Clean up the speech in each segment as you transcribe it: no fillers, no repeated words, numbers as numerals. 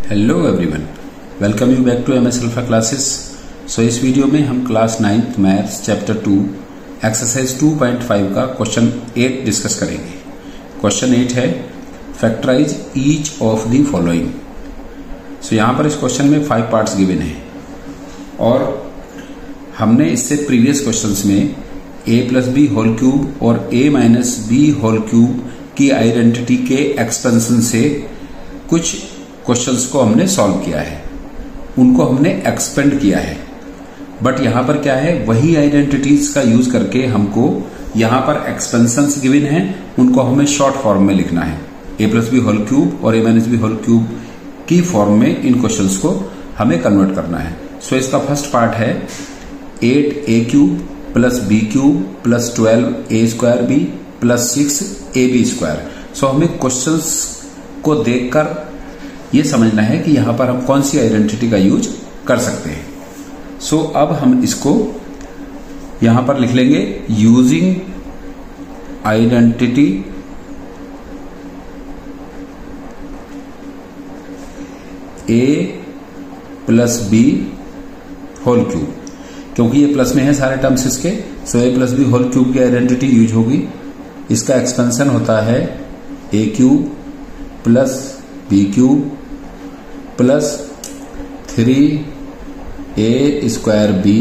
Hello everyone, welcome you back to MS alpha classes. So इस video में हम class 9th maths chapter 2 exercise 2.5 का question 8 discuss करेंगे। Question 8 है factorise each of the following. So यहाँ पर इस क्वेश्चन में 5 पार्ट्स गिवन है और हमने इससे प्रीवियस क्वेश्चंस में a+b होल क्यूब और a-b होल क्यूब की आइडेंटिटी के एक्सपेंशन से कुछ क्वेश्चंस को हमने सॉल्व किया है, उनको हमने एक्सपेंड किया है। बट यहां पर क्या है, वही आइडेंटिटीज का यूज करके हमको यहां पर एक्सपेंशंस गिवन है, उनको हमें शॉर्ट फॉर्म में लिखना है। a+b होल क्यूब और a-b होल क्यूब की फॉर्म में इन क्वेश्चंस को हमें कन्वर्ट करना है। सो इसका फर्स्ट पार्ट है 8a³ plus b³ plus 12a²b plus 6ab²। सो हमें क्वेश्चंस को देखकर ये समझना है कि यहां पर हम कौन सी आइडेंटिटी का यूज कर सकते हैं। सो अब हम इसको यहां पर लिख लेंगे using identity a+b whole cube, क्योंकि ये प्लस में है सारे टर्म्स इसके। सो a+b होल क्यूब की आइडेंटिटी यूज होगी। इसका एक्सपेंशन होता है a³ plus b³ plus 3a²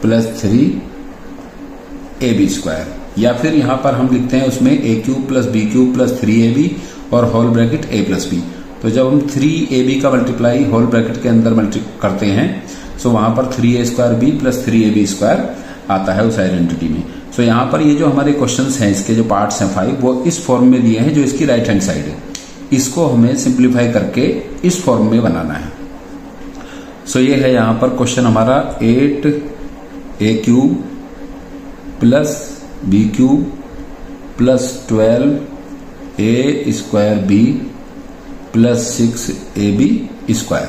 plus 3ab², या फिर यहां पर हम लिखते हैं उसमें a³ plus b³ plus 3ab और होल ब्रैकेट a+b। तो जब हम 3ab का मल्टीप्लाई होल ब्रैकेट के अंदर करते हैं सो वहां पर 3a² प्लस 3ab² आता है उस आइडेंटिटी में। सो यहां पर ये जो हमारे क्वेश्चंस हैं, इसके जो पार्ट्स हैं 5, वो इस फॉर्म में दिए हैं जो इसकी राइट हैंड साइड है। इसको हमें सिंप्लीफाई करके इस फॉर्म में बनाना है। सो ये है यहां पर क्वेश्चन हमारा 8a³ plus b³ plus 12a² plus 6ab²।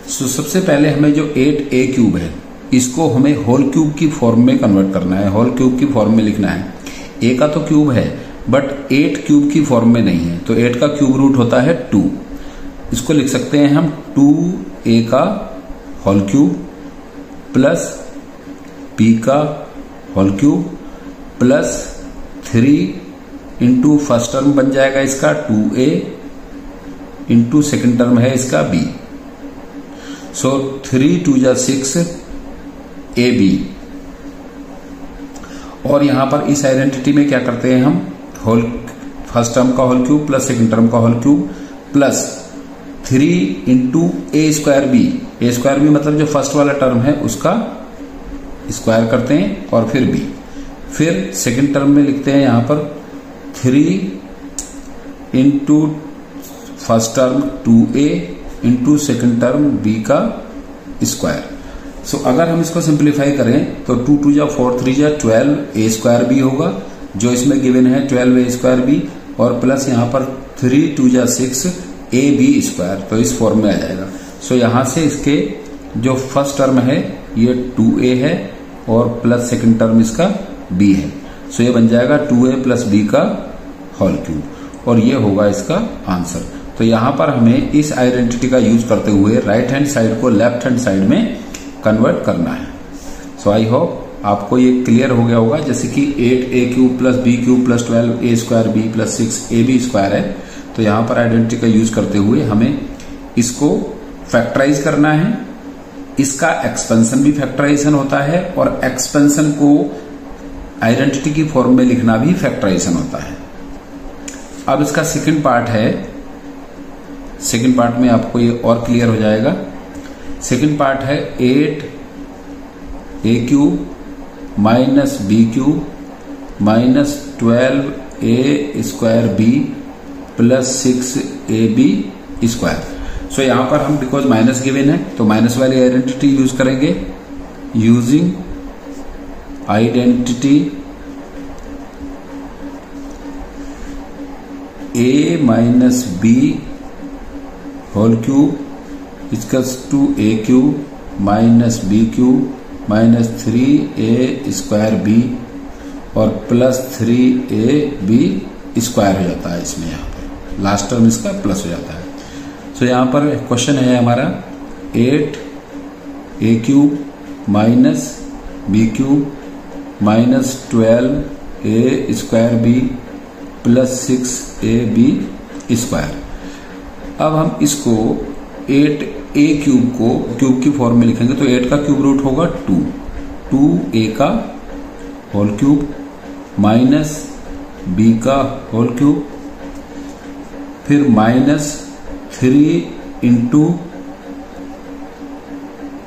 सो सबसे पहले हमें जो 8a³ है इसको हमें होल क्यूब की फॉर्म में कन्वर्ट करना है, होल क्यूब की फॉर्म में लिखना है। a का तो क्यूब है बट 8 क्यूब की फॉर्म में नहीं है, तो 8 का क्यूब रूट होता है 2। इसको लिख सकते हैं हम 2a का होल क्यूब प्लस b का whole cube plus 3 into first term बन जाएगा इसका 2a इंटू सेकेंड टर्म है इसका b। सो 3 2 जा 6ab। और यहां पर इस आइडेंटिटी में क्या करते हैं हम, होल फर्स्ट टर्म का whole cube plus second term का whole cube plus 3 into a²b। a² मतलब जो फर्स्ट वाला टर्म है उसका स्क्वायर करते हैं और फिर b। फिर सेकंड टर्म में लिखते हैं यहां पर 3 into first term 2a into second term b का स्क्वायर। सो अगर हम इसको सिंप्लीफाई करें तो 2 2 जा 4 3 जा 12a²b होगा, जो इसमें गिवन है 12a²b, और प्लस यहां पर 3 2 जा 6ab², तो इस फॉर्म में आ जाएगा। सो यहां से इसके जो फर्स्ट टर्म है ये 2a है और प्लस सेकंड टर्म इसका b है। सो ये बन जाएगा 2a प्लस b का होल क्यूब, और ये होगा इसका आंसर। तो यहां पर हमें इस आइडेंटिटी का यूज करते हुए राइट हैंड साइड को लेफ्ट हैंड साइड में कन्वर्ट करना है। सो आई होप आपको ये क्लियर हो गया होगा। जैसे कि 8a³ plus b³ plus 12a²b plus 6ab² है, तो यहां पर आइडेंटिटी का यूज करते हुए हमें इसको फैक्टराइज करना है। इसका एक्सपेंशन भी फैक्टराइजेशन होता है और एक्सपेंशन को आइडेंटिटी की फॉर्म में लिखना भी फैक्टराइजेशन होता है। अब इसका सेकंड पार्ट है, सेकंड पार्ट में आपको ये और क्लियर हो जाएगा। सेकंड पार्ट है 8a³ minus b³ minus 12a² plus 6ab²। सो यहां पर हम बिकॉज माइनस गिवन है तो माइनस वाली आइडेंटिटी यूज करेंगे, using identity a-b whole cube equals to a³ minus b³ minus 3a² और प्लस 3ab² हो जाता है। इसमें यहाँ पे लास्ट टर्म इसका प्लस हो जाता है। सो यहाँ पर क्वेश्चन है हमारा 8a³ minus b³ minus 12a² b plus 6ab²। अब हम इसको 8a³ को क्यूब की फॉर्म में लिखेंगे तो 8 का क्यूब रूट होगा 2a का होल क्यूब माइनस b का होल क्यूब, फिर माइनस 3 इंटू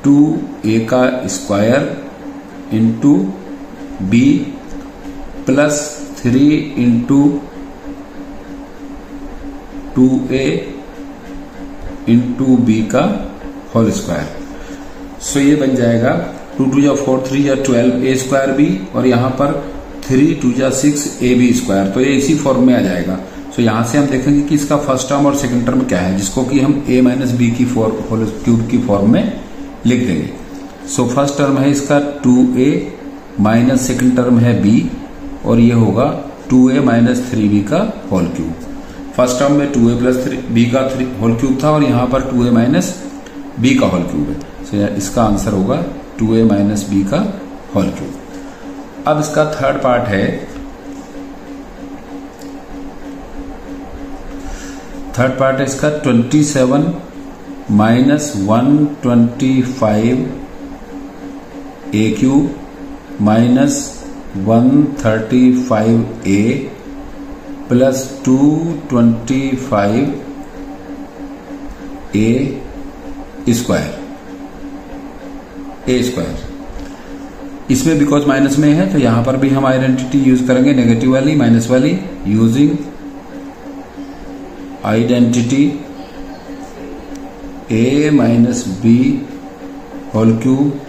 2a का square into b plus 3 into 2a into b का होल स्क्वायर। सो ये बन जाएगा 2 2 4 3 12a²b और यहाँ पर 3 2 6ab²। तो ये इसी फॉर्म में आ जाएगा। सो यहां से हम देखेंगे कि इसका फर्स्ट टर्म और सेकंड टर्म क्या है, जिसको कि हम a माइनस बी की होल क्यूब की फॉर्म में लिख देंगे। सो फर्स्ट टर्म है इसका 2a माइनस सेकंड टर्म है b और ये होगा 2a माइनस 3b का होल क्यूब। फर्स्ट टर्म में 2a प्लस b का होल क्यूब था और यहाँ पर 2a माइनस b का होल क्यूब है। सो इसका आंसर होगा 2a माइनस b का होल क्यूब। अब इसका थर्ड पार्ट है, थर्ड पार्ट है इसका 27 minus 125a³ minus 135a plus 225a²। इसमें बिकॉज माइनस में है तो यहां पर भी हम आइडेंटिटी यूज करेंगे नेगेटिव वाली, माइनस वाली। Using identity a minus b whole cube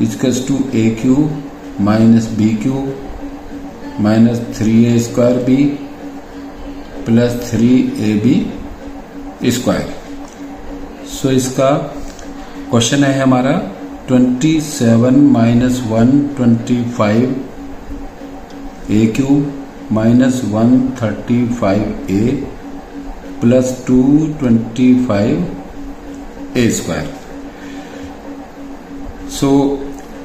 equals to a³ minus b³ minus 3a² plus 3ab²। So इसका क्वेश्चन है हमारा 27 minus 125a³ minus 135a plus 225a²। So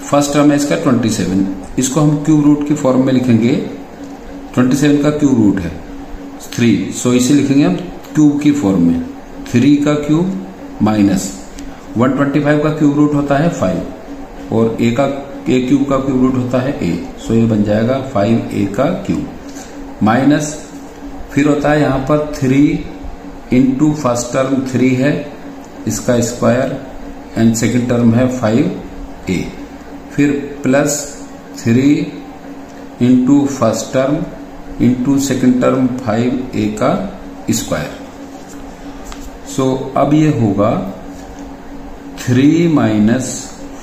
first term है इसका 27, इसको हम क्यूब रूट की फॉर्म में लिखेंगे। 27 का क्यूब रूट है 3, सो इसे लिखेंगे हम क्यूब की फॉर्म में। 3 का क्यूब माइनस 125 का क्यूब रूट होता है 5 और a क्यूब का क्यूब रूट होता है a। सो ये बन जाएगा 5a का क्यूब माइनस फिर होता है यहाँ पर 3 इंटू फर्स्ट टर्म 3 है इसका स्क्वायर एंड सेकंड टर्म है 5a, फिर plus 3 into first term into second term 5a का स्क्वायर। सो अब ये होगा 3 माइनस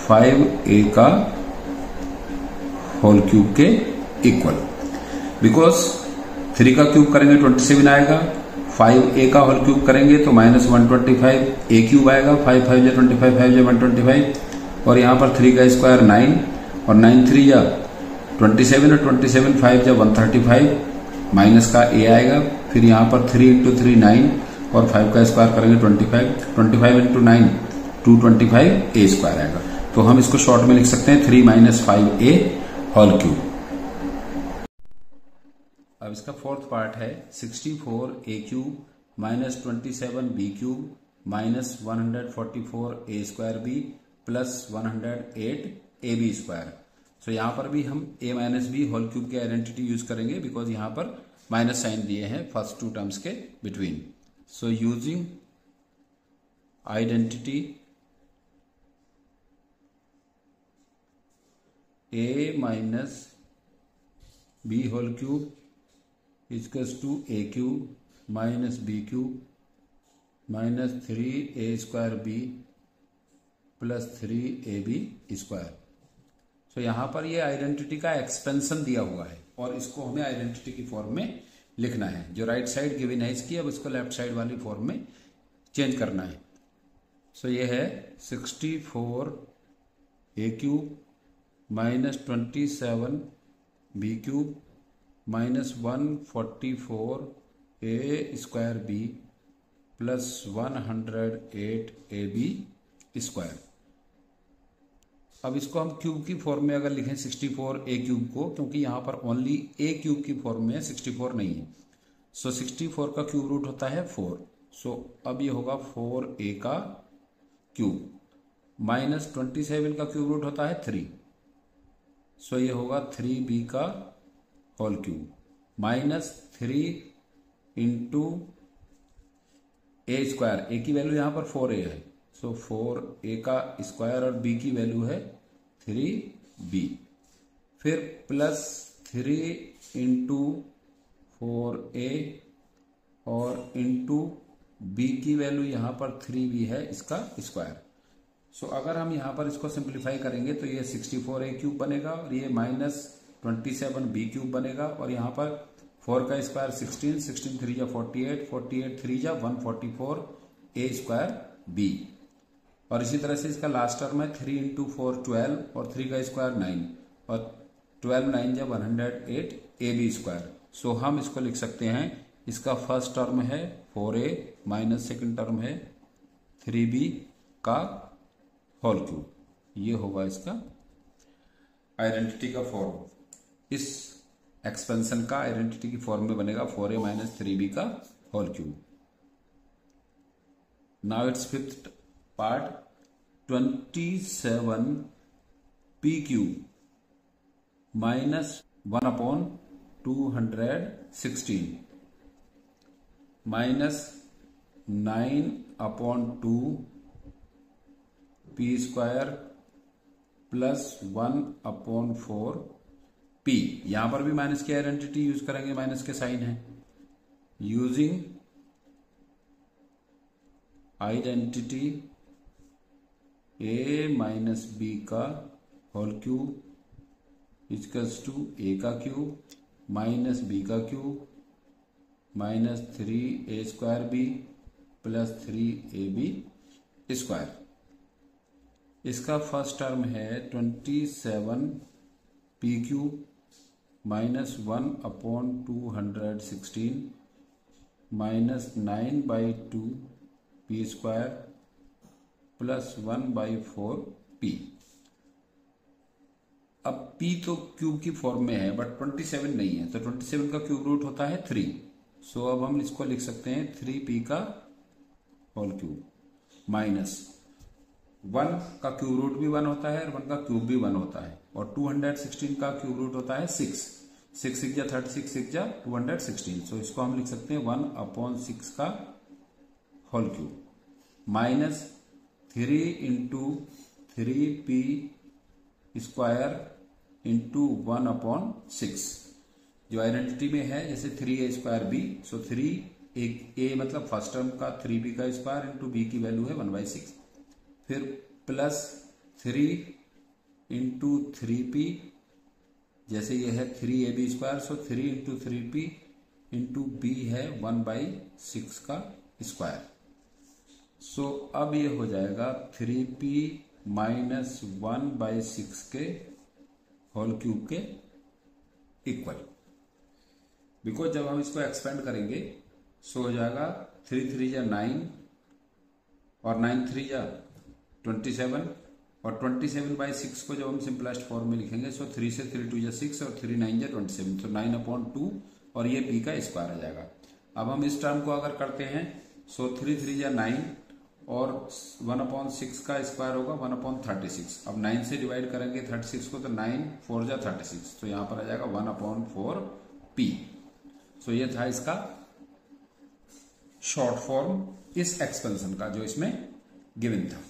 5a का होल क्यूब के इक्वल। बिकॉज 3 का क्यूब करेंगे 27 आएगा, 5a का होल क्यूब करेंगे तो माइनस 125a³ आएगा। 5 5 या 25 5 या 125 और यहाँ पर 3 का स्क्वायर 9 और 9 3 या 27 और 27 5 या 135 माइनस का a आएगा। फिर यहाँ पर 3 इंटू 3 9 और 5 का स्क्वायर करेंगे 25 इंटू 9 225a² आएगा। तो हम इसको शॉर्ट में लिख सकते हैं 3 माइनस 5a होल क्यूब। अब इसका फोर्थ पार्ट है 64a³ minus 27b³ minus 144a²b plus 108ab²। सो यहां पर भी हम a minus b whole cube की आइडेंटिटी यूज करेंगे बिकॉज यहां पर माइनस साइन दिए हैं फर्स्ट टू टर्म्स के between. So using identity a minus b whole cube equals to a³ minus b³ minus 3a²b plus 3ab²। So यहां पर ये आइडेंटिटी का एक्सपेंशन दिया हुआ है और इसको हमें आइडेंटिटी की फॉर्म में लिखना है। जो राइट साइड गिवन है इसकी, अब इसको लेफ्ट साइड वाली फॉर्म में चेंज करना है। सो ये है 64a³ minus 27b³ minus 144a²b plus 108 AB square. अब इसको हम क्यूब की फॉर्म में अगर लिखें 64 A क्यूब को, क्योंकि यहां पर ओनली A क्यूब की फॉर्म में है, 64 नहीं है। सो 64 का क्यूब रूट होता है 4। सो अब ये होगा 4A का क्यूब माइनस 27 का क्यूब रूट होता है 3। सो ये होगा 3B का whole cube minus 3 into A square. A की वैल्यू यहां पर 4A है, सो 4A का स्क्वायर और B की वैल्यू है 3B। फिर प्लस 3 इंटू 4A और इंटू B की वैल्यू यहां पर 3B है, इसका स्क्वायर। सो अगर हम यहां पर इसको सिंप्लीफाई करेंगे तो ये 64A क्यूब बनेगा और ये माइनस 27B क्यूब बनेगा, और यहां पर 4 का स्क्वायर 16, 16 3 जा 48, 48 3 जा 144A स्क्वायर B। और इसी तरह से इसका लास्ट टर्म है 3 इंटू 4 12 और 3 का स्क्वायर 9 और 12 9 जा 108 AB स्क्वायर। सो हम इसको लिख सकते हैं, इसका फर्स्ट टर्म है 4A माइनस सेकेंड टर्म है 3B का होल क्यूब। ये होगा इसका आइडेंटिटी का फॉर्म। इस एक्सपेंशन का आइडेंटिटी की फॉर्म में बनेगा 4A माइनस 3B का whole cube. Now it's fifth part, 27P cube minus 1/216 minus 9/2P square plus 1/4P। यहां पर भी माइनस की आइडेंटिटी यूज करेंगे, माइनस के साइन है। Using identity A minus B का whole cube equals to A का क्यूब माइनस B का cube minus 3A square B plus 3AB square. इसका फर्स्ट टर्म है 27P cube minus 1/216 minus 9/2P square plus 1/4P। अब P तो cube की form में है बट 27 नहीं है, तो 27 का क्यूब रूट होता है 3। सो अब हम इसको लिख सकते हैं 3P का होल क्यूब माइनस 1 का क्यूब रूट भी 1 होता है और 1 का क्यूब भी 1 होता है, और 216 का क्यूब रूट होता है 6। 6 6 जा 36, 6 जा 216। सो इसको हम लिख सकते हैं 1/6 का whole cube minus 3 into 3P square into 1/6। जो आइडेंटिटी में है जैसे 3A स्क्वायर B, सो 3A मतलब फर्स्ट टर्म का 3B का स्क्वायर इंटू B की वैल्यू है 1/6। फिर प्लस 3 इंटू 3P, जैसे ये है 3AB स्क्वायर, सो 3 इंटू 3P इंटू B है 1/6 का स्क्वायर। सो अब ये हो जाएगा 3P माइनस 1/6 के होल क्यूब के इक्वल। बिकॉज जब हम इसको एक्सपेंड करेंगे सो हो जाएगा 3 3 जा 9 और 9 3 जा 27, और 27/6 को जब हम सिंपलेस्ट फॉर्म में लिखेंगे सो 3 से 3 2 जा 6 और 3 9 जा 27, तो 9/2 और ये P का स्क्वायर आ जाएगा। अब हम इस टर्म को अगर करते हैं सो 3 3 जा 9 और 1/6 का स्क्वायर होगा 1/36। अब 9 से डिवाइड करेंगे 36 को, तो 9 4 जा 36, तो यहां पर आ जाएगा 1/4P। सो ये था इसका शॉर्ट फॉर्म इस एक्सपेंशन का जो इसमें गिवन था।